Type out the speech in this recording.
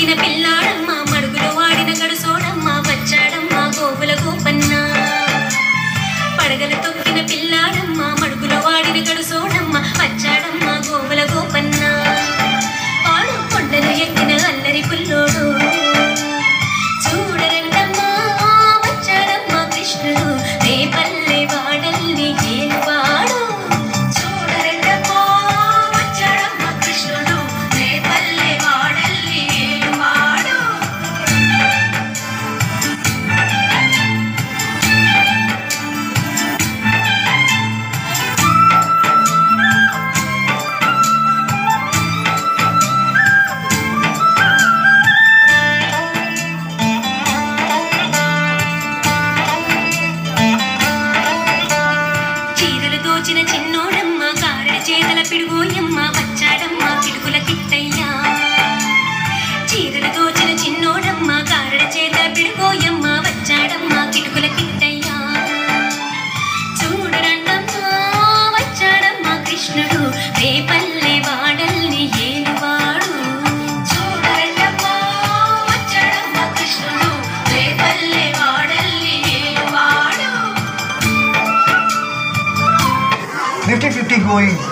తొక్కిన పిల్లాడమ్మ మడుగులో వాడిన గడుసోడమ్మ వచ్చాడమ్మ గోవుల గోపన్న పడగలు తొక్కిన పిల్లాడమ్మ మడుగులో వాడిన గడుసోడమ్మ వచ్చాడమ్మ గోవుల గోపన్న పాడు కొండలు ఎక్కిన అల్లరి పుల్లోడు చూడరండమ్మా వచ్చాడమ్మ కృష్ణుడు రేపల్లె వాడల్ని ఏలువాడు చూడరండమ్మా వచ్చాడమ్మ కృష్ణుడు రేపల్లె వాడల్ని ఏలువాడు దోచిన చిన్నోడమ్మ కారడ చేతల పిడుగోయమ్మ వచ్చాడమ్మ పిడుగుల కిట్టయ్యా చీరలు దోచిన చిన్నోడమ్మ కారడ చేతల పిడుగోయమ్మ వచ్చాడమ్మ కిటుకుల కిట్టయ్యా చూడరండమ్మా వచ్చాడమ్మ కృష్ణుడు రేపల్లె వాడల్ని ఏలువాడు చూడరండమ్మా వచ్చాడమ్మ కృష్ణుడు రేపల్లె వాడల్ని ఏలువాడు 50-50 going.